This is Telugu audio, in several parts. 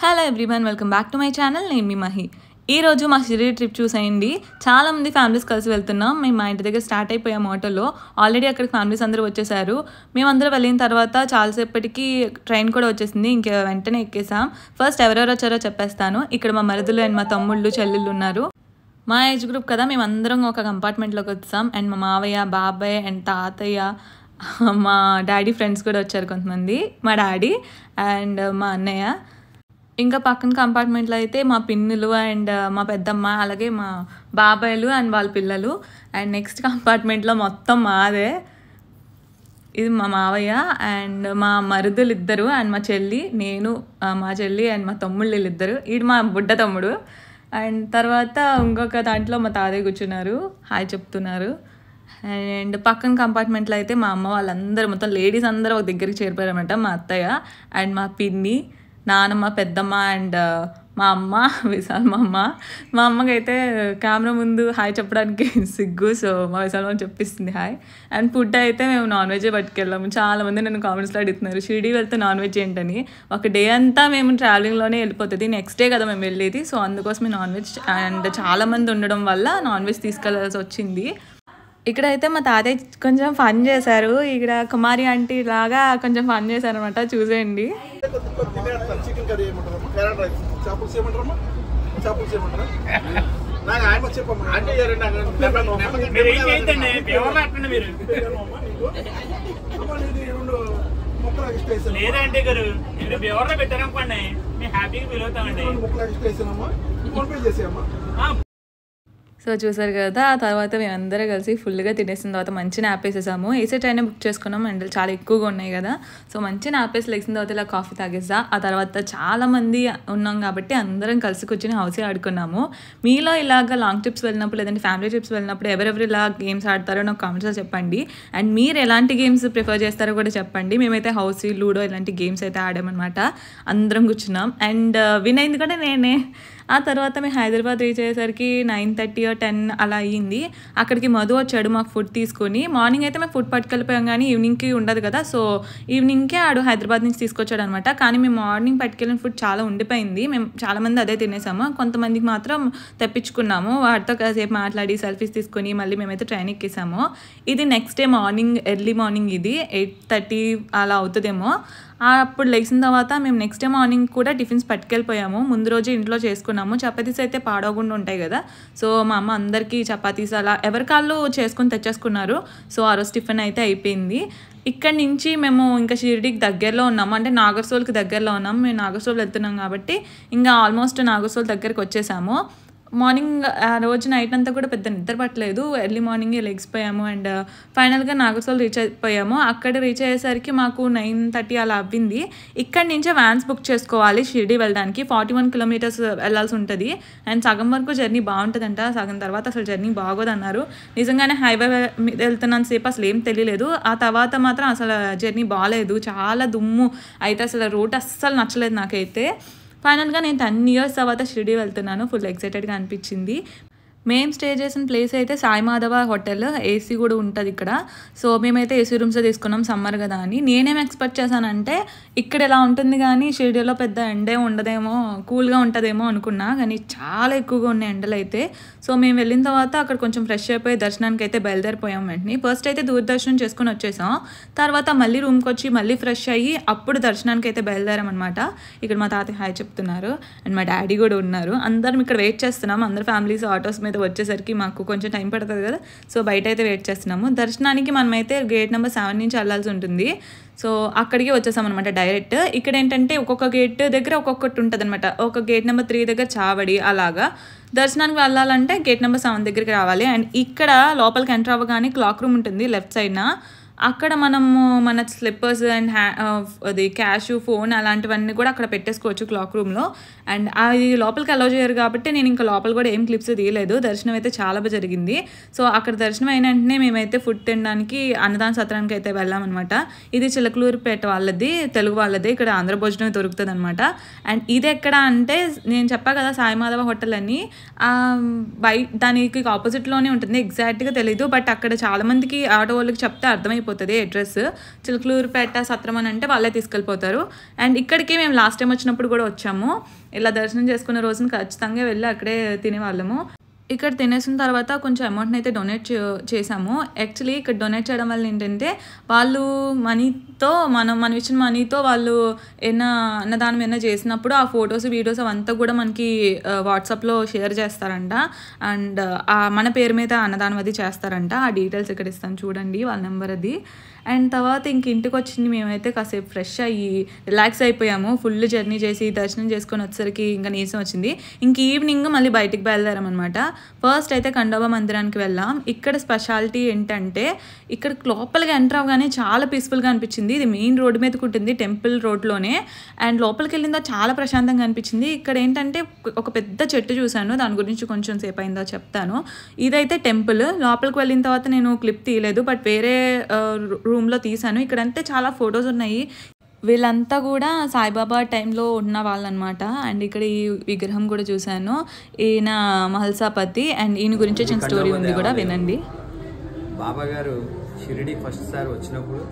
Hello everyone, welcome back to my channel. నేను మీ మహి. ఈరోజు మా షిరిడి ట్రిప్ చూసేయండి. చాలామంది ఫ్యామిలీస్ కలిసి వెళ్తున్నాం. మేము మా ఇంటి దగ్గర స్టార్ట్ అయిపోయాం ఆటోలో. ఆల్రెడీ అక్కడికి ఫ్యామిలీస్ అందరూ వచ్చేసారు. మేమందరూ వెళ్ళిన తర్వాత చాలాసేపటికి ట్రైన్ కూడా వచ్చేసింది. ఇంకా వెంటనే ఎక్కేసాం. ఫస్ట్ ఎవరెవరు వచ్చారో చెప్పేస్తాను. ఇక్కడ మా మరుదులు అండ్ మా తమ్ముళ్ళు చెల్లెళ్ళు ఉన్నారు. మా ఏజ్ గ్రూప్ కదా, మేమందరం ఒక కంపార్ట్మెంట్లోకి వచ్చాం. అండ్ మా మావయ్య, బాబాయ్ అండ్ తాతయ్య, మా డాడీ ఫ్రెండ్స్ కూడా వచ్చారు కొంతమంది. మా డాడీ అండ్ మా అన్నయ్య. ఇంకా పక్కన కంపార్ట్మెంట్లో అయితే మా పిన్నులు అండ్ మా పెద్దమ్మ, అలాగే మా బాబాయ్లు అండ్ వాళ్ళ పిల్లలు. అండ్ నెక్స్ట్ కంపార్ట్మెంట్లో మొత్తం మాదే. ఇది మా మావయ్య అండ్ మా మరుదులు ఇద్దరు అండ్ మా చెల్లి, నేను, మా చెల్లి అండ్ మా తమ్ముళ్ళు వీళ్ళిద్దరు. ఈడు మా బుడ్డ తమ్ముడు. అండ్ తర్వాత ఇంకొక దాంట్లో మా తాతయ్య కూర్చున్నారు, హాయ్ చెప్తున్నారు. అండ్ పక్కన కంపార్ట్మెంట్లో అయితే మా అమ్మ వాళ్ళందరూ, మొత్తం లేడీస్ అందరూ ఒక దగ్గరికి చేరిపోయారన్నమాట. మా అత్తయ్య అండ్ మా పిన్ని, నానమ్మ, పెద్దమ్మ అండ్ మా అమ్మ, విశాల్ మా అమ్మ. మా అమ్మకైతే కెమెరా ముందు హాయ్ చెప్పడానికి సిగ్గు, సో మా విశాల్ మామ చెప్పిస్తుంది హాయ్. అండ్ ఫుడ్ అయితే మేము నాన్ వెజే పట్టుకెళ్ళాము. చాలామంది నన్ను కామెంట్స్లో అడుగుతున్నారు షిరిడి వెళ్తే నాన్ వెజ్ ఏంటని. ఒక డే అంతా మేము ట్రావెలింగ్లోనే వెళ్ళిపోతుంది, నెక్స్ట్ డే కదా మేము వెళ్ళేది. సో అందుకోసమే నాన్ వెజ్ అండ్ చాలామంది ఉండడం వల్ల నాన్ వెజ్ తీసుకెళ్ళాల్సి వచ్చింది. ఇక్కడైతే మా తాతయ్య కొంచెం ఫన్ చేశారు. ఇక్కడ కుమారి ఆంటీ లాగా కొంచెం ఫన్ చేశారు అనమాట, చూసేయండి. లేదంటే గారు ఎవరిలో పెట్టారనుకోండి మేము హ్యాపీగా ఫీల్ అవుతామండి. సో చూసారు కదా, ఆ తర్వాత మేమందరం కలిసి ఫుల్గా తినేసిన తర్వాత మంచి నాప్ వేసేసాము. ఏసీ ట్రైన్ బుక్ చేసుకున్నాం, ఎండలు చాలా ఎక్కువగా ఉన్నాయి కదా. సో మంచి నాప్ వేసి లెగిసిన తర్వాత ఇలా కాఫీ తాగేసా. ఆ తర్వాత చాలామంది ఉన్నాం కాబట్టి అందరం కలిసి కూర్చొని హౌసే ఆడుకున్నాము. మీలో ఇలాగ లాంగ్ ట్రిప్స్ వెళ్ళినప్పుడు లేదంటే ఫ్యామిలీ ట్రిప్స్ వెళ్ళినప్పుడు ఎవరెవరు ఇలా గేమ్స్ ఆడతారో నాకు కామెంట్స్లో చెప్పండి. అండ్ మీరు ఎలాంటి గేమ్స్ ప్రిఫర్ చేస్తారో కూడా చెప్పండి. మేమైతే హౌస్, లూడో ఇలాంటి గేమ్స్ అయితే ఆడామన్నమాట. అందరం కూర్చున్నాం అండ్ విన్ అయింది కూడా నేనే. ఆ తర్వాత మేము హైదరాబాద్ రీచ్ అయ్యేసరికి 9:30 or 10 అలా అయ్యింది. అక్కడికి మధు వచ్చాడు మాకు ఫుడ్ తీసుకొని. మార్నింగ్ అయితే మేము ఫుడ్ పట్టుకెళ్ళిపోయాం కానీ ఈవినింగ్కి ఉండదు కదా, సో ఈవినింగ్కే ఆడు హైదరాబాద్ నుంచి తీసుకొచ్చాడు అనమాట. కానీ మేము మార్నింగ్ పట్టుకెళ్ళిన ఫుడ్ చాలా ఉండిపోయింది. మేము చాలామంది అదే తినేసాము. కొంతమందికి మాత్రం తెప్పించుకున్నాము. వాటితో కాసేపు మాట్లాడి సెల్ఫీస్ తీసుకొని మళ్ళీ మేమైతే ట్రైన్ ఎక్కేసాము. ఇది next day morning, early morning, ఇది 8:30 అలా అవుతుందేమో. అప్పుడు లేచిన తర్వాత మేము నెక్స్ట్ డే మార్నింగ్ కూడా టిఫిన్స్ పట్టుకెళ్ళిపోయాము. ముందు రోజు ఇంట్లో చేసుకున్నాము. చపాతీస్ అయితే పాడవకుండా ఉంటాయి కదా, సో మా అమ్మ అందరికీ చపాతీస్ అలా ఎవరికాళ్ళు చేసుకొని తెచ్చేసుకున్నారు. సో ఆ రోజు టిఫిన్ అయితే అయిపోయింది. ఇక్కడ నుంచి మేము ఇంకా షిరిడీకి దగ్గరలో ఉన్నాము, అంటే నాగర్సోల్కి దగ్గరలో ఉన్నాము. మేము నాగర్సోల్ వెళ్తున్నాం కాబట్టి ఇంకా ఆల్మోస్ట్ నాగర్సోల్ దగ్గరికి వచ్చేసాము. మార్నింగ్ ఆ రోజు నైట్ అంతా కూడా పెద్ద నిద్ర పట్టలేదు. ఎర్లీ మార్నింగే లెగ్సిపోయాము అండ్ ఫైనల్గా నాగర్సోల్ రీచ్ అయిపోయాము. అక్కడ రీచ్ అయ్యేసరికి మాకు 9:30 అలా అవ్వింది. ఇక్కడి నుంచే వ్యాన్స్ బుక్ చేసుకోవాలి షిరిడి వెళ్ళడానికి. 41 kilometers వెళ్ళాల్సి ఉంటుంది. అండ్ సగం వరకు జర్నీ బాగుంటుందంట, సగం తర్వాత అసలు జర్నీ బాగోదన్నారు. నిజంగానే హైవే మీద వెళ్తున్నంతసేపు అసలు ఏం తెలియలేదు. ఆ తర్వాత మాత్రం అసలు జర్నీ బాగాలేదు, చాలా దుమ్ము అయితే అసలు రూట్ అస్సలు నచ్చలేదు నాకైతే. ఫైనల్గా నేను 10 years తర్వాత షిరిడి వెళ్తున్నాను. ఫుల్ ఎక్సైటెడ్గా అనిపించింది. మేము స్టే చేసిన ప్లేస్ అయితే సాయి మాధవ హోటల్, ఏసీ కూడా ఉంటుంది ఇక్కడ. సో మేమైతే ఏసీ రూమ్సే తీసుకున్నాం, సమ్మర్ కదా అని. నేనేం ఎక్స్పెక్ట్ చేశానంటే ఇక్కడ ఎలా ఉంటుంది కానీ షిరిడీలో పెద్ద ఎండే ఉండదేమో, కూల్గా ఉంటుందేమో అనుకున్నా, కానీ చాలా ఎక్కువగా ఉన్నాయి ఎండలు అయితే. సో మేము వెళ్ళిన తర్వాత అక్కడ కొంచెం ఫ్రెష్ అయిపోయి దర్శనానికి అయితే బయలుదేరిపోయాం. వెంటనే ఫస్ట్ అయితే దూరదర్శనం చేసుకుని వచ్చేసాం. తర్వాత మళ్ళీ రూమ్కి వచ్చి మళ్ళీ ఫ్రెష్ అయ్యి అప్పుడు దర్శనానికి అయితే బయలుదేరామన్నమాట. ఇక్కడ మా తాతయ్య హాయ్ చెప్తున్నారు అండ్ మా డాడీ కూడా ఉన్నారు. అందరం ఇక్కడ వెయిట్ చేస్తున్నాం. అందరు ఫ్యామిలీస్ ఆటోస్ మీద వచ్చేసరికి మాకు కొంచెం టైం పడుతుంది కదా, సో బయట అయితే వెయిట్ చేస్తున్నాము. దర్శనానికి మనమైతే గేట్ నెంబర్ 7 నుంచి వెళ్ళాల్సి ఉంటుంది. సో అక్కడికి వచ్చేసామన్నమాట డైరెక్ట్. ఇక్కడ ఏంటంటే ఒక్కొక్క గేట్ దగ్గర ఒక్కొక్కటి ఉంటుంది అనమాట. ఒక గేట్ నెంబర్ 3 దగ్గర చావడి అలాగా. దర్శనానికి వెళ్ళాలంటే గేట్ నెంబర్ 7 దగ్గరికి రావాలి. అండ్ ఇక్కడ లోపలికి ఎంటర్ అవ్వగానే క్లాక్ రూమ్ ఉంటుంది లెఫ్ట్ సైడ్న. అక్కడ మనము మన స్లిప్పర్స్ అండ్ అది క్యాష్, ఫోన్ అలాంటివన్నీ కూడా అక్కడ పెట్టేసుకోవచ్చు క్లాక్ రూమ్లో. అండ్ అది లోపలికి అలౌ చేయరు కాబట్టి నేను ఇంకా లోపల కూడా ఏం క్లిప్స్ తీయలేదు. దర్శనం అయితే చాలా బాగా జరిగింది. సో అక్కడ దర్శనం అయిన వెంటనే మేమైతే ఫుడ్ తినడానికి అన్నదాన సత్రానికి అయితే వెళ్ళామన్నమాట. ఇది చిలకలూరుపేట వాళ్ళది, తెలుగు వాళ్ళది. ఇక్కడ ఆంధ్ర భోజనం దొరుకుతుంది అనమాట. అండ్ ఇది ఎక్కడ అంటే నేను చెప్పా కదా సాయి మాధవ హోటల్ అని, దానికి ఆపోజిట్లోనే ఉంటుంది. ఎగ్జాక్ట్గా తెలీదు, బట్ అక్కడ చాలామందికి ఆటో వాళ్ళకి చెప్తే అర్థమైపోయింది అయిపోతుంది అడ్రస్. చిలకలూరుపేట సత్రం అని అంటే వాళ్ళే తీసుకెళ్ళిపోతారు. అండ్ ఇక్కడికి మేము లాస్ట్ టైం వచ్చినప్పుడు కూడా వచ్చాము. ఇలా దర్శనం చేసుకున్న రోజున ఖచ్చితంగా వెళ్ళి అక్కడే తినేవాళ్ళము. ఇక్కడ తినేసిన తర్వాత కొంచెం అమౌంట్ని అయితే డొనేట్ చేసాము. యాక్చువల్లీ ఇక్కడ డొనేట్ చేయడం వల్ల ఏంటంటే వాళ్ళు మనీతో మనం ఇచ్చిన మనీతో వాళ్ళు అన్నదానం ఏమైనా చేసినప్పుడు ఆ ఫొటోస్ వీడియోస్ అవంతా కూడా మనకి వాట్సాప్లో షేర్ చేస్తారంట. అండ్ మన పేరు మీద అన్నదానం అది చేస్తారంట. ఆ డీటెయిల్స్ ఇక్కడ ఇస్తాను చూడండి, వాళ్ళ నెంబర్ అది. అండ్ తర్వాత ఇంక ఇంటికి వచ్చింది మేమైతే కాసేపు ఫ్రెష్ అయ్యి రిలాక్స్ అయిపోయాము. ఫుల్ జర్నీ చేసి దర్శనం చేసుకొని వచ్చేసరికి ఇంకా నీరసం వచ్చింది. ఇంక ఈవినింగ్ మళ్ళీ బయటికి బయలుదేరామన్నమాట. ఫస్ట్ అయితే ఖండోబా మందిరానికి వెళ్ళాం. ఇక్కడ స్పెషాలిటీ ఏంటంటే ఇక్కడ లోపలికి ఎంటర్ అవగానే చాలా పీస్ఫుల్గా అనిపించింది. ఇది మెయిన్ రోడ్డు మీదకి ఉంటుంది, టెంపుల్ రోడ్లోనే. అండ్ లోపలికి వెళ్ళిందో చాలా ప్రశాంతంగా అనిపించింది. ఇక్కడ ఏంటంటే ఒక పెద్ద చెట్టు చూశాను, దాని గురించి కొంచెం సేపు అయిందో చెప్తాను. ఇదైతే టెంపుల్. లోపలికి వెళ్ళిన తర్వాత నేను క్లిప్ తీయలేదు, బట్ వేరే రూమ్లో తీశాను. ఇక్కడంతే చాలా ఫొటోస్ ఉన్నాయి. వీళ్ళంతా కూడా సాయిబాబా టైంలో ఉన్న వాళ్ళనమాట. అండ్ ఇక్కడ ఈ విగ్రహం కూడా చూశాను. ఈయన మహల్సాపతి. అండ్ ఈయన గురించి చిన్న స్టోరీ ఉంది కూడా, వినండి. బాబా గారు షిరిడి ఫస్ట్ సారి వచ్చినప్పుడు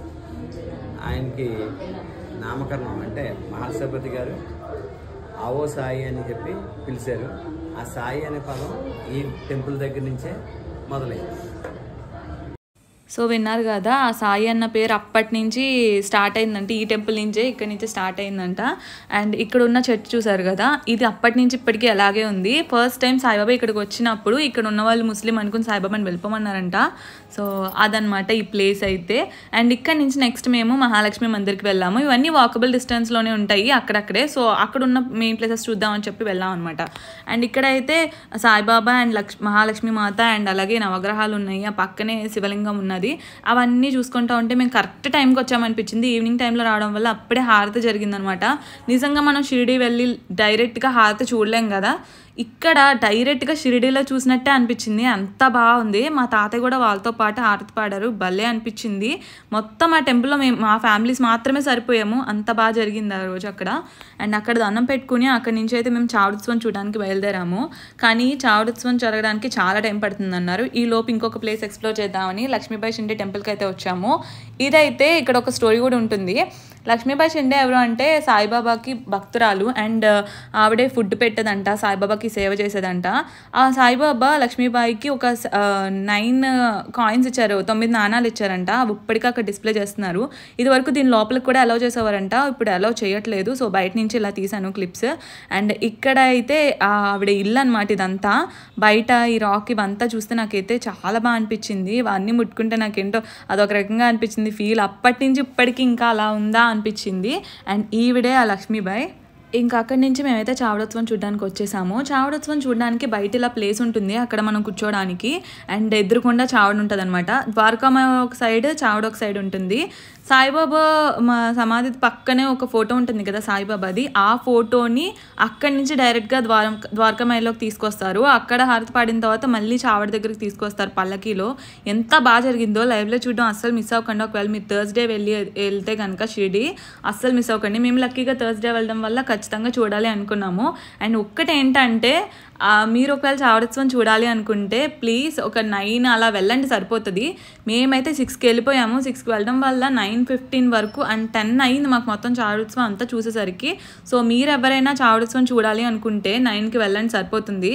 ఆయనకి నామకరణం అంటే మహల్సాపతి గారు ఆవో సాయి అని చెప్పి పిలిచారు. ఆ సాయి అనే పదం ఈ టెంపుల్ దగ్గర నుంచే మొదలైంది. సో విన్నారు కదా, ఆ సాయి అన్న పేరు అప్పటి నుంచి స్టార్ట్ అయిందంటే ఈ టెంపుల్ నుంచే, ఇక్కడి నుంచి స్టార్ట్ అయిందంట. అండ్ ఇక్కడ ఉన్న చెట్టు చూసారు కదా, ఇది అప్పటి నుంచి ఇప్పటికీ అలాగే ఉంది. ఫస్ట్ టైం సాయిబాబా ఇక్కడికి వచ్చినప్పుడు ఇక్కడ ఉన్న వాళ్ళు ముస్లిం అనుకుని సాయిబాబాని వెళ్ళిపోమన్నారంట. సో అదనమాట ఈ ప్లేస్ అయితే. అండ్ ఇక్కడ నుంచి నెక్స్ట్ మేము మహాలక్ష్మి మందిర్కి వెళ్ళాము. ఇవన్నీ వాకబుల్ డిస్టెన్స్లోనే ఉంటాయి అక్కడక్కడే. సో అక్కడ ఉన్న మెయిన్ ప్లేసెస్ చూద్దామని చెప్పి వెళ్ళాం అనమాట. అండ్ ఇక్కడైతే Saibaba and Mahalakshmi Mata and అలాగే నవగ్రహాలు ఉన్నాయి. ఆ పక్కనే శివలింగం ఉన్నది. అవన్నీ చూసుకుంటా ఉంటే మేము కరెక్ట్ టైంకి వచ్చామనిపించింది. ఈవినింగ్ టైంలో రావడం వల్ల అప్పుడే హారతి జరిగిందనమాట. నిజంగా మనం షిరిడి వెళ్ళి డైరెక్ట్గా హారతి చూడలేం కదా, ఇక్కడ డైరెక్ట్గా షిరిడీలో చూసినట్టే అనిపించింది. అంత బాగుంది. మా తాతయ్య కూడా వాళ్ళతో పాటు హారతి పాడారు. భలే అనిపించింది. మొత్తం ఆ టెంపుల్లో మేము మా ఫ్యామిలీస్ మాత్రమే సరిపోయాము. అంత బాగా జరిగింది ఆ రోజు అక్కడ. అండ్ అక్కడ దండం పెట్టుకుని అక్కడి నుంచి అయితే మేము చావుడుత్సవం చూడడానికి బయలుదేరాము. కానీ చావుడుత్సవం జరగడానికి చాలా టైం పడుతుంది అన్నారు. ఈ లోపు ఇంకొక ప్లేస్ ఎక్స్ప్లోర్ చేద్దామని లక్ష్మీబాయి షిండే టెంపుల్కి అయితే వచ్చాము. ఇదైతే ఇక్కడ ఒక స్టోరీ కూడా ఉంటుంది. లక్ష్మీబాయి షిండే ఎవరు అంటే సాయిబాబాకి భక్తురాలు. అండ్ ఆవిడే ఫుడ్ పెట్టదంట, సాయిబాబాకి సేవ చేసేదంట. ఆ సాయిబాబా లక్ష్మీబాయికి ఒక 9 కాయిన్స్ ఇచ్చారు, 9 నాణాలు ఇచ్చారంట. అవి ఇప్పటికీ అక్కడ డిస్ప్లే చేస్తున్నారు. ఇది వరకు దీని లోపలికి కూడా అలౌ చేసేవారంట, ఇప్పుడు అలౌ చేయట్లేదు. సో బయట నుంచి ఇలా తీసాను క్లిప్స్. అండ్ ఇక్కడ అయితే ఆవిడ ఇల్లు అనమాట ఇదంతా. బయట ఈ రాక్ ఇవంతా చూస్తే నాకైతే చాలా బాగా అనిపించింది. ఇవన్నీ ముట్టుకుంటే నాకేంటో అదొక రకంగా అనిపించింది ఫీల్. అప్పటి నుంచి ఇప్పటికీ ఇంకా అలా ఉందా అనిపించింది. అండ్ ఈవిడే ఆ లక్ష్మీబాయి. ఇంకా అక్కడి నుంచి మేమైతే చావుడోత్సవం చూడడానికి వచ్చేసాము. చావుడోత్సవం చూడడానికి బయట ఇలా ప్లేస్ ఉంటుంది, అక్కడ మనం కూర్చోడానికి. అండ్ ఎదురుకుండా చావుడు ఉంటుంది అనమాట. ద్వారకామ ఒక సైడ్, చావుడు ఒక సైడ్ ఉంటుంది. సాయిబాబా మా సమాధి పక్కనే ఒక ఫోటో ఉంటుంది కదా సాయిబాబాది. ఆ ఫోటోని అక్కడి నుంచి డైరెక్ట్గా ద్వారకామాయలోకి తీసుకొస్తారు. అక్కడ హారతి పాడిన తర్వాత మళ్ళీ చావడి దగ్గరికి తీసుకొస్తారు పల్లకీలో. ఎంత బాగా జరిగిందో లైవ్లో చూడడం అస్సలు మిస్ అవ్వకండి. ఒకవేళ మీరు థర్స్డే వెళ్తే కనుక షిరిడి అస్సలు మిస్ అవ్వకండి. మేము లక్కీగా థర్స్డే వెళ్ళడం వల్ల ఖచ్చితంగా చూడాలి అనుకున్నాము. అండ్ ఒక్కటి ఏంటంటే మీరు ఒకవేళ చావుడోత్సవం చూడాలి అనుకుంటే ప్లీజ్ ఒక 9 అలా వెళ్ళండి, సరిపోతుంది. మేమైతే 6కి వెళ్ళిపోయాము. 6కి వెళ్ళడం వల్ల 9:15 వరకు అండ్ 10 అయింది మాకు మొత్తం చావుడోత్సవం అంతా చూసేసరికి. సో మీరు ఎవరైనా చావుడోత్సవం చూడాలి అనుకుంటే 9కి వెళ్ళండి, సరిపోతుంది.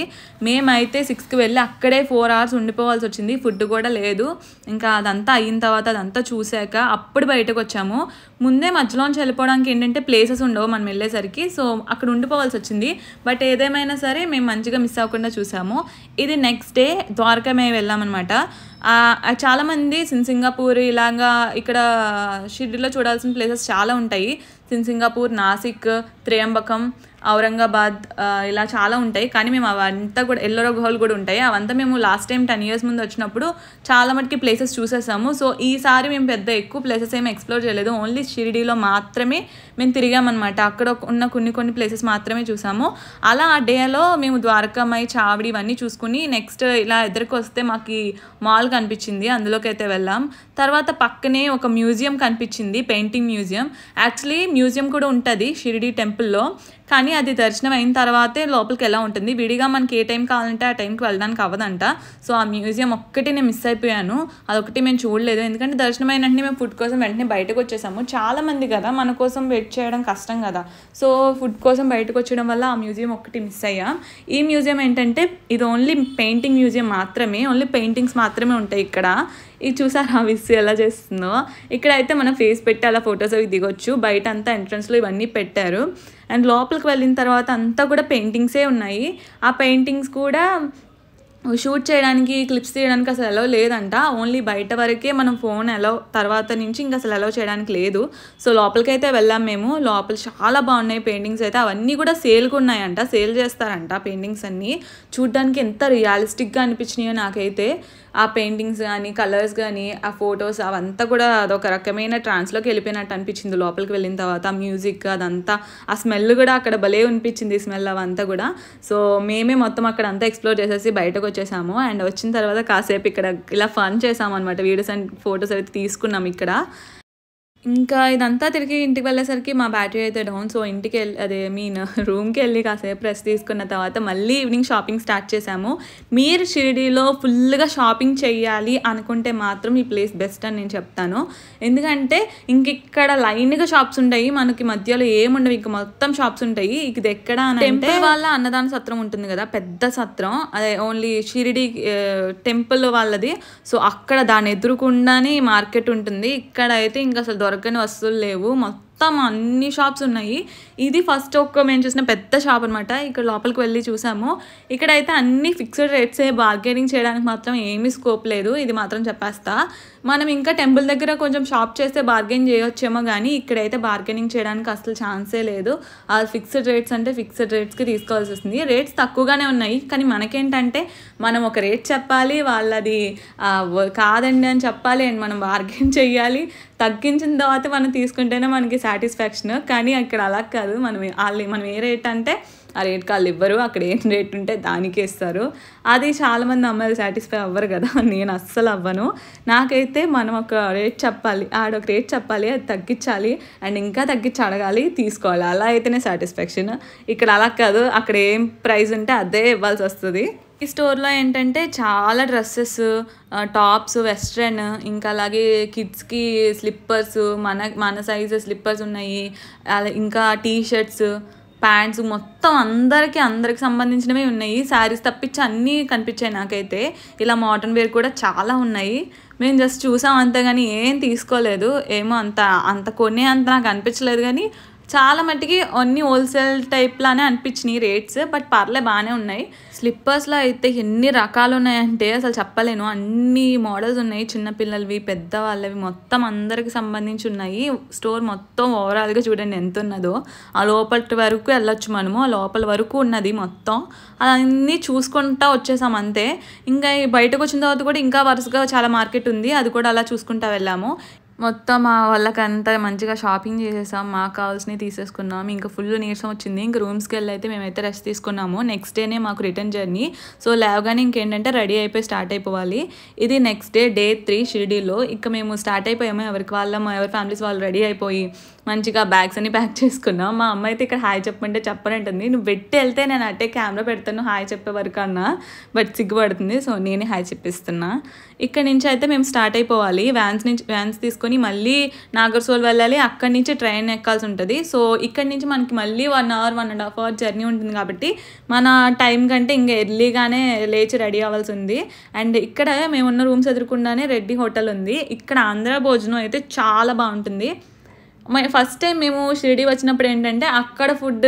మేమైతే 6కి వెళ్ళి అక్కడే 4 hours ఉండిపోవాల్సి వచ్చింది. ఫుడ్ కూడా లేదు. ఇంకా అదంతా అయిన తర్వాత అదంతా చూశాక అప్పుడు బయటకు వచ్చాము. ముందే మధ్యలోంచి వెళ్ళిపోవడానికి ఏంటంటే ప్లేసెస్ ఉండవు మనం వెళ్ళేసరికి. సో అక్కడ ఉండిపోవాల్సి వచ్చింది. బట్ ఏదేమైనా సరే మేము మంచిగా మిస్ అవ్వకుండా చూసాము. ఇది నెక్స్ట్ డే ద్వారకామే వెళ్ళామన్నమాట. చాలామంది సింగపూర్ ఇలాగా ఇక్కడ షిరిడిలో చూడాల్సిన ప్లేసెస్ చాలా ఉంటాయి. సింగపూర్, నాసిక్, త్రయంబకం, ఔరంగాబాద్ ఇలా చాలా ఉంటాయి. కానీ మేము అవంతా కూడా ఎల్లోరా గుహలు కూడా ఉంటాయి. అవంతా మేము లాస్ట్ టైం 10 years ముందు వచ్చినప్పుడు చాలా మటుకి ప్లేసెస్ చూసేసాము. సో ఈసారి మేము పెద్ద ఎక్కువ ప్లేసెస్ ఏమి ఎక్స్ప్లోర్ చేయలేదు. ఓన్లీ షిరిడీలో మాత్రమే మేము తిరిగామన్నమాట. అక్కడ ఉన్న కొన్ని ప్లేసెస్ మాత్రమే చూసాము. అలా ఆ డేలో మేము ద్వారకామాయి, చావడి ఇవన్నీ చూసుకుని నెక్స్ట్ ఇలా ఎదురుకు వస్తే మాకు మాల్ కనిపించింది, అందులోకి అయితే వెళ్ళాం. తర్వాత పక్కనే ఒక మ్యూజియం కనిపించింది, పెయింటింగ్ మ్యూజియం. యాక్చువల్లీ మ్యూజియం కూడా ఉంటుంది షిరిడి టెంపుల్లో. కానీ అది దర్శనం అయిన తర్వాతే లోపలికి ఎలా ఉంటుంది. విడిగా మనకి ఏ టైం కావాలంటే ఆ టైంకి వెళ్ళడానికి అవ్వదంట. సో ఆ మ్యూజియం ఒక్కటి నేను మిస్ అయిపోయాను, అదొకటి మేము చూడలేదు. ఎందుకంటే దర్శనం అయిన వెంటనే మేము ఫుడ్ కోసం వెంటనే బయటకు వచ్చేసాము. చాలామంది కదా, మన కోసం వెయిట్ చేయడం కష్టం కదా. సో ఫుడ్ కోసం బయటకు వచ్చేయడం వల్ల ఆ మ్యూజియం ఒక్కటి మిస్ అయ్యాం. ఈ మ్యూజియం ఏంటంటే ఇది ఓన్లీ పెయింటింగ్ మ్యూజియం మాత్రమే, ఓన్లీ పెయింటింగ్స్ మాత్రమే ఉంటాయి ఇక్కడ. ఇది చూసారా విస్ ఎలా చేస్తుందో. ఇక్కడ అయితే మనం ఫేస్ పెట్టి అలా ఫొటోస్ అవి దిగొచ్చు. బయట అంతా ఎంట్రన్స్లో ఇవన్నీ పెట్టారు. అండ్ లోపలికి వెళ్ళిన తర్వాత అంతా కూడా పెయింటింగ్సే ఉన్నాయి. ఆ పెయింటింగ్స్ కూడా షూట్ చేయడానికి, క్లిప్స్ తీయడానికి అసలు అలౌ లేదంట. ఓన్లీ బయట వరకే మనం ఫోన్ అలౌ, తర్వాత నుంచి ఇంకా అసలు అలౌ చేయడానికి లేదు. సో లోపలికి అయితే వెళ్ళాం మేము. లోపల చాలా బాగున్నాయి పెయింటింగ్స్ అయితే. అవన్నీ కూడా సేల్గా ఉన్నాయంట, సేల్ చేస్తారంట పెయింటింగ్స్ అన్నీ. చూడ్డానికి ఎంత రియలిస్టిక్గా అనిపించినాయో నాకైతే. ఆ పెయింటింగ్స్ కానీ, కలర్స్ కానీ, ఆ ఫొటోస్ అవంతా కూడా అదొక రకమైన ట్రాన్స్లోకి వెళ్ళిపోయినట్టు అనిపించింది లోపలికి వెళ్ళిన తర్వాత. మ్యూజిక్ అదంతా, ఆ స్మెల్ కూడా అక్కడ భలే అనిపించింది, స్మెల్ అవంతా కూడా. సో మేమే మొత్తం అక్కడ అంతా ఎక్స్ప్లోర్ చేసేసి బయటకు వచ్చేసాము. అండ్ వచ్చిన తర్వాత కాసేపు ఇక్కడ ఇలా ఫన్ చేసాము అనమాట. వీడియోస్ అండ్ ఫొటోస్ అయితే తీసుకున్నాం ఇక్కడ. ఇంకా ఇదంతా తిరిగి ఇంటికి వెళ్ళేసరికి మా బ్యాటరీ అయితే డౌన్. సో ఇంటికి రూమ్కి వెళ్ళి కాసేపు రెస్ట్ తీసుకున్న తర్వాత మళ్ళీ ఈవినింగ్ షాపింగ్ స్టార్ట్ చేసాము. మీరు షిరిడీలో ఫుల్గా షాపింగ్ చేయాలి అనుకుంటే మాత్రం ఈ ప్లేస్ బెస్ట్ అని నేను చెప్తాను. ఎందుకంటే ఇక్కడ లైన్గా షాప్స్ ఉంటాయి, మనకి మధ్యలో ఏముండవు, ఇంక మొత్తం షాప్స్ ఉంటాయి. ఇది ఎక్కడ అంటే టెంపుల్ వాళ్ళ అన్నదాన సత్రం ఉంటుంది కదా, పెద్ద సత్రం, అదే ఓన్లీ షిరిడీ టెంపుల్ వాళ్ళది. సో అక్కడ దాని ఎదురుకుండానే మార్కెట్ ఉంటుంది. ఇక్కడ అయితే ఇంకా అసలు దొరకని వస్తువులు లేవు, మొత్తం అన్ని షాప్స్ ఉన్నాయి. ఇది ఫస్ట్ మేము చూసిన పెద్ద షాప్ అనమాట. ఇక్కడ లోపలికి వెళ్ళి చూసాము. ఇక్కడైతే అన్ని ఫిక్స్డ్ రేట్సే, బార్గెనింగ్ చేయడానికి మాత్రం ఏమీ స్కోప్ లేదు, ఇది మాత్రం చెప్పేస్తా. మనం ఇంకా టెంపుల్ దగ్గర కొంచెం షాప్ చేస్తే బార్గెన్ చేయొచ్చేమో, కానీ ఇక్కడైతే బార్గెనింగ్ చేయడానికి అసలు ఛాన్సే లేదు. ఆ ఫిక్స్డ్ రేట్స్ అంటే ఫిక్స్డ్ రేట్స్కి తీసుకోవాల్సి వస్తుంది. రేట్స్ తక్కువగానే ఉన్నాయి, కానీ మనకేంటంటే మనం ఒక రేట్ చెప్పాలి, వాళ్ళది కాదండి అని చెప్పాలి, అండ్ మనం బార్గెన్ చెయ్యాలి. తగ్గించిన తర్వాత మనం తీసుకుంటేనే మనకి సాటిస్ఫాక్షన్. కానీ అక్కడ అలా కాదు, మనం ఏ రేట్ అంటే ఆ రేట్ వాళ్ళు ఇవ్వరు, అక్కడ ఏం రేట్ ఉంటే దానికే ఇస్తారు. అది చాలామంది అమ్మాయిలు సాటిస్ఫై అవ్వరు కదా, నేను అస్సలు అవ్వను. నాకైతే మనం ఒక రేట్ చెప్పాలి, ఆడొక రేట్ చెప్పాలి, అది తగ్గించాలి, అండ్ ఇంకా తగ్గించి అడగాలి, తీసుకోవాలి, అలా అయితేనే సాటిస్ఫాక్షన్. ఇక్కడ అలా కాదు, అక్కడ ఏం ప్రైస్ ఉంటే అదే ఇవ్వాల్సి వస్తుంది. ఈ స్టోర్లో ఏంటంటే చాలా డ్రెస్సెస్, టాప్స్, వెస్ట్రన్, ఇంకా అలాగే కిడ్స్కి స్లిప్పర్స్, మన సైజు స్లిప్పర్స్ ఉన్నాయి, ఇంకా టీ షర్ట్స్, ప్యాంట్స్, మొత్తం అందరికి సంబంధించినవి ఉన్నాయి. శారీస్ తప్పించి అన్నీ కనిపించాయి నాకైతే. ఇలా మోడర్న్ వేర్ కూడా చాలా ఉన్నాయి. మేము జస్ట్ చూసాం అంతే, కానీ ఏం తీసుకోలేదు. ఏమో అంత కొనే అంత నాకు అనిపించలేదు, కానీ చాలా మట్టికి అన్ని హోల్సేల్ టైప్లానే అనిపించినాయి రేట్స్. బట్ బాగానే ఉన్నాయి. స్లిప్పర్స్లో అయితే ఎన్ని రకాలు ఉన్నాయంటే అసలు చెప్పలేను, అన్ని మోడల్స్ ఉన్నాయి, చిన్నపిల్లలవి, పెద్దవాళ్ళవి, మొత్తం అందరికి సంబంధించి ఉన్నాయి. స్టోర్ మొత్తం ఓవరాల్గా చూడండి ఎంత ఉన్నదో. ఆ లోపల వరకు వెళ్ళొచ్చు మనము, ఆ లోపల వరకు ఉన్నది మొత్తం. అన్నీ చూసుకుంటా వచ్చేసాం అంతే. ఇంకా బయటకు వచ్చిన తర్వాత కూడా ఇంకా వరుసగా చాలా మార్కెట్ ఉంది, అది కూడా అలా చూసుకుంటా వెళ్ళాము. మొత్తం మా వాళ్ళకంతా మంచిగా షాపింగ్ చేసేసాం, మాకు కావాల్సినవి తీసేసుకున్నాం. ఇంకా ఫుల్ నీరసం వచ్చింది. ఇంకా రూమ్స్కి వెళ్ళి అయితే మేమైతే రెస్ట్ తీసుకున్నాము. నెక్స్ట్ డేనే మాకు రిటర్న్ జర్నీ. సో లేవగానే ఇంకేంటంటే రెడీ అయిపోయి స్టార్ట్ అయిపోవాలి. ఇది నెక్స్ట్ డే 3 షిరిడీలో. ఇంకా మేము స్టార్ట్ అయిపోయాము, ఎవరి ఫ్యామిలీస్ వాళ్ళు రెడీ అయిపోయి మంచిగా బ్యాగ్స్ అన్ని ప్యాక్ చేసుకున్నాం. మా అమ్మ అయితే ఇక్కడ హాయ్ చెప్పమంటే చెప్పనంటుంది. నువ్వు పెట్టి వెళ్తే నేను అట్టే కెమెరా పెడతాను హాయ్ చెప్పే వరకు అన్నా, బట్ సిగ్గుపడుతుంది. సో నేనే హాయ్ చెప్పిస్తున్నా. ఇక్కడ నుంచి అయితే మేము స్టార్ట్ అయిపోవాలి. వ్యాన్స్ తీసుకొని మళ్ళీ నాగర్సోల్ వెళ్ళాలి, అక్కడి నుంచి ట్రైన్ ఎక్కాల్సి ఉంటుంది. సో ఇక్కడ నుంచి మనకి మళ్ళీ 1 hour 1.5 hour జర్నీ ఉంటుంది. కాబట్టి మన టైం కంటే ఇంకా ఎర్లీగానే లేచి రెడీ అవ్వాల్సి ఉంది. అండ్ ఇక్కడ మేమున్న రూమ్స్ ఎదురుకుండానే రెడ్డి హోటల్ ఉంది. ఇక్కడ ఆంధ్ర భోజనం అయితే చాలా బాగుంటుంది. ఫస్ట్ టైం మేము షిరిడీ వచ్చినప్పుడు ఏంటంటే అక్కడ ఫుడ్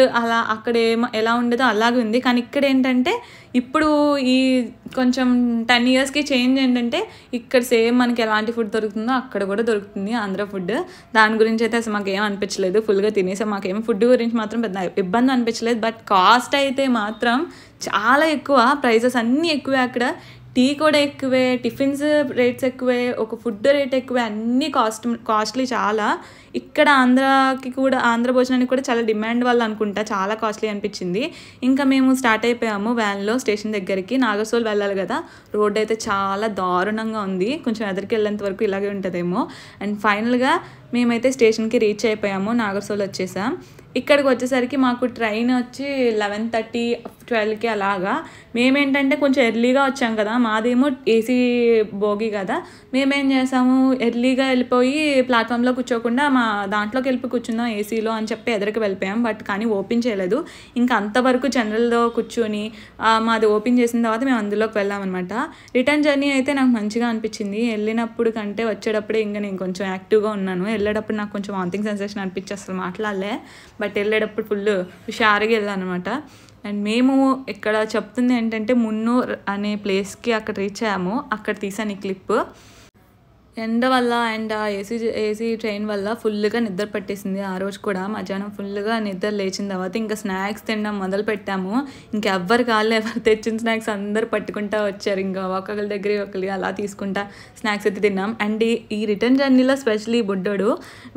అక్కడ ఎలా ఉండేదో అలాగే ఉంది. కానీ ఇక్కడ ఏంటంటే ఇప్పుడు ఈ కొంచెం 10 yearsకి చేంజ్ ఏంటంటే ఇక్కడ సేమ్ మనకి ఎలాంటి ఫుడ్ దొరుకుతుందో అక్కడ కూడా దొరుకుతుంది, ఆంధ్ర ఫుడ్. దాని గురించి అయితే అసలు మాకేం అనిపించలేదు, ఫుల్గా తినేసాం. మాకేం ఫుడ్ గురించి మాత్రం పెద్ద ఇబ్బంది అనిపించలేదు. బట్ కాస్ట్ అయితే మాత్రం చాలా ఎక్కువ, ప్రైసెస్ అన్నీ ఎక్కువే. అక్కడ టీ కూడా ఎక్కువే, టిఫిన్స్ రేట్స్ ఎక్కువే, ఒక ఫుడ్ రేట్ ఎక్కువే, అన్నీ కాస్ట్లీ చాలా. ఇక్కడ ఆంధ్ర భోజనానికి కూడా చాలా డిమాండ్ వల్ల అనుకుంటా చాలా కాస్ట్లీ అనిపించింది. ఇంకా మేము స్టార్ట్ అయిపోయాము వ్యాన్లో స్టేషన్ దగ్గరికి. నాగర్సోల్ వెళ్ళాలి కదా, రోడ్ అయితే చాలా దారుణంగా ఉంది, కొంచెం ఎదరికి వెళ్ళేంత వరకు ఇలాగే ఉంటుందేమో. అండ్ ఫైనల్గా మేమైతే స్టేషన్కి రీచ్ అయిపోయాము, నాగర్సోల్ వచ్చేసాం. ఇక్కడికి వచ్చేసరికి మాకు ట్రైన్ వచ్చి 11:30 12కి అలాగా. మేమేంటంటే కొంచెం ఎర్లీగా వచ్చాం కదా, మాదేమో ఏసీ బోగి కదా. మేమేం చేసాము, ఎర్లీగా వెళ్ళిపోయి ప్లాట్ఫామ్లో కూర్చోకుండా మా దాంట్లోకి వెళ్ళి కూర్చుందాం ఏసీలో అని చెప్పి ఎదురుకి వెళ్ళిపోయాం. బట్ కానీ ఓపెన్ చేయలేదు. ఇంకా అంతవరకు జనరల్లో కూర్చొని మాది ఓపెన్ చేసిన తర్వాత మేము అందులోకి వెళ్ళామన్నమాట. రిటర్న్ జర్నీ అయితే నాకు మంచిగా అనిపించింది. వెళ్ళినప్పుడు కంటే వచ్చేటప్పుడే ఇంకా నేను కొంచెం యాక్టివ్గా ఉన్నాను. వెళ్ళేటప్పుడు నాకు కొంచెం వామిటింగ్ సెన్సేషన్ అనిపించి అసలు మాట్లాడలే. బట్ వెళ్ళేటప్పుడు ఫుల్ హుషారుగా వెళ్ళాను అనమాట. అండ్ మేము ఇక్కడ చెప్తుంది ఏంటంటే మున్నూర్ అనే ప్లేస్కి అక్కడ రీచ్ అయ్యాము. అక్కడ తీసాను ఈ క్లిప్. ఎండ వల్ల అండ్ ఏసీ ట్రైన్ వల్ల ఫుల్గా నిద్ర పట్టేసింది. ఆ రోజు కూడా మధ్యాహ్నం ఫుల్గా నిద్ర లేచిన తర్వాత ఇంకా స్నాక్స్ తినడం మొదలు పెట్టాము. ఇంకెవ్వరు కాళ్ళు ఎవరు తెచ్చిన స్నాక్స్ అందరు పట్టుకుంటా వచ్చారు. ఇంకా ఒకరి దగ్గర ఒకరి అలా తీసుకుంటా స్నాక్స్ అయితే తిన్నాం. అండ్ ఈ రిటర్న్ జర్నీలో స్పెషల్లీ బుడ్డోడు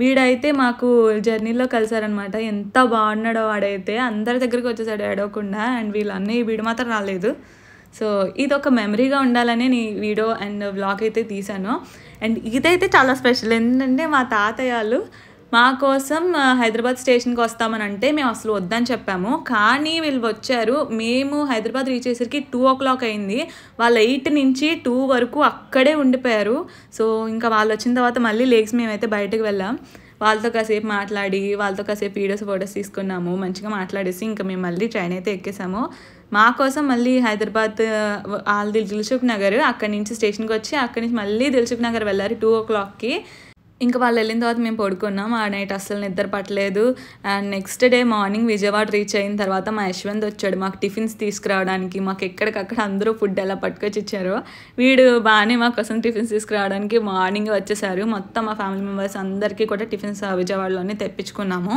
వీడైతే మాకు జర్నీలో కలిసారనమాట. ఎంత బాగున్నాడో వాడైతే, అందరి దగ్గరికి వచ్చేసాడు ఏడవకుండా. అండ్ వీళ్ళన్నీ వీడు మాత్రం రాలేదు. సో ఇది ఒక మెమరీగా ఉండాలని నేను వీడియో అండ్ వ్లాగ్ అయితే తీశాను. అండ్ ఇదైతే చాలా స్పెషల్. ఏంటంటే మా తాతయ్యలు మా కోసం హైదరాబాద్ స్టేషన్కి వస్తామని అంటే మేము అసలు వద్దని చెప్పాము. కానీ వీళ్ళు వచ్చారు. మేము హైదరాబాద్ రీచ్ అయ్యేసరికి 2 o'clock అయింది. వాళ్ళు 8 నుంచి 2 వరకు అక్కడే ఉండిపోయారు. సో ఇంకా వాళ్ళు వచ్చిన తర్వాత మళ్ళీ లేక్స్ మేమైతే బయటకు వెళ్ళాం. వాళ్ళతో కాసేపు మాట్లాడి వాళ్ళతో కాసేపు ఫొటోస్ తీసుకున్నాము. మంచిగా మాట్లాడేసి ఇంకా మేము మళ్ళీ ట్రైన్ అయితే ఎక్కేసాము. మా కోసం మళ్ళీ హైదరాబాద్ వాళ్ళది దిల్సుఖ్ నగర్, అక్కడి నుంచి స్టేషన్కి వచ్చి అక్కడి నుంచి మళ్ళీ దిల్సుఖ్ నగర్ వెళ్ళారు 2 o'clockకి. ఇంకా వాళ్ళు వెళ్ళిన తర్వాత మేము పడుకున్నాం. ఆ నైట్ అస్సలు నిద్ర పట్టలేదు. And next day morning Vijayawada reach అయిన తర్వాత మా యశ్వంత్ వచ్చాడు మాకు టిఫిన్స్ తీసుకురావడానికి. మాకు ఎక్కడికక్కడ అందరూ ఫుడ్ ఎలా పట్టుకొచ్చి ఇచ్చారో వీడు బాగానే మా కోసం టిఫిన్స్ తీసుకురావడానికి మార్నింగ్ వచ్చేసారు. మొత్తం మా ఫ్యామిలీ మెంబర్స్ అందరికీ కూడా టిఫిన్స్ విజయవాడలోనే తెప్పించుకున్నాము.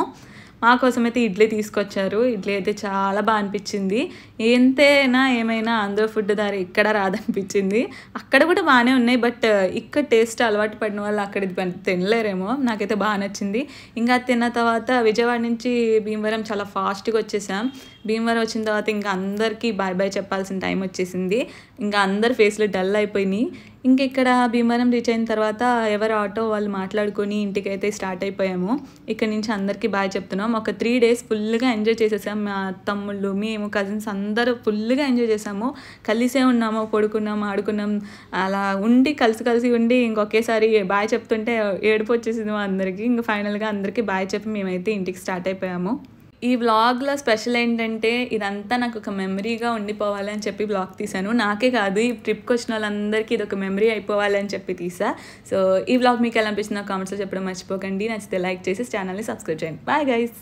మా కోసం అయితే ఇడ్లీ తీసుకొచ్చారు. ఇడ్లీ అయితే చాలా బాగా అనిపించింది. ఎంతైనా ఏమైనా ఆంధ్ర ఫుడ్ ధర ఇక్కడ రాదనిపించింది. అక్కడ కూడా బాగానే ఉన్నాయి. బట్ ఇక్కడ టేస్ట్ అలవాటు పడిన వాళ్ళు అక్కడ తినలేరేమో. నాకైతే బాగా నచ్చింది. ఇంకా తిన్న తర్వాత విజయవాడ నుంచి భీమవరం చాలా ఫాస్ట్గా వచ్చేసాం. భీమవరం వచ్చిన తర్వాత ఇంకా అందరికీ బాయ్ బాయ్ చెప్పాల్సిన టైం వచ్చేసింది. ఇంకా అందరి ఫేస్లు డల్ అయిపోయినాయి. ఇంక ఇక్కడ భీమవరం రీచ్ అయిన తర్వాత ఎవరు ఆటో వాళ్ళు మాట్లాడుకొని ఇంటికైతే స్టార్ట్ అయిపోయాము. ఇక్కడ నుంచి అందరికీ బాయ్ చెప్తున్నాం. ఒక 3 days ఫుల్గా ఎంజాయ్ చేసేసాం. మా తమ్ముళ్ళు, మేము, కజిన్స్ అందరూ ఫుల్గా ఎంజాయ్ చేసాము. కలిసే ఉన్నాము, పడుకున్నాము, ఆడుకున్నాం. అలా ఉండి కలిసి ఉండి ఇంకొకేసారి బాయ్ చెప్తుంటే ఏడుపు వచ్చేసింది మా అందరికీ. ఇంకా ఫైనల్గా అందరికీ బాయ్ చెప్పి మేమైతే ఇంటికి స్టార్ట్ అయిపోయాము. ఈ వ్లాగ్లో స్పెషల్ ఏంటంటే ఇదంతా నాకు ఒక మెమరీగా ఉండిపోవాలి అని చెప్పి వ్లాగ్ తీశాను. నాకే కాదు, ఈ ట్రిప్కి వచ్చిన వాళ్ళందరికీ ఇది ఒక మెమరీ అయిపోవాలి అని చెప్పి తీసా. సో ఈ వ్లాగ్ మీకు ఎలా అనిపిస్తుందో కామెంట్స్లో చెప్పడం మర్చిపోకండి. నచ్చితే లైక్ చేసి ఛానల్ని సబ్స్క్రైబ్ చేయండి. Bye guys.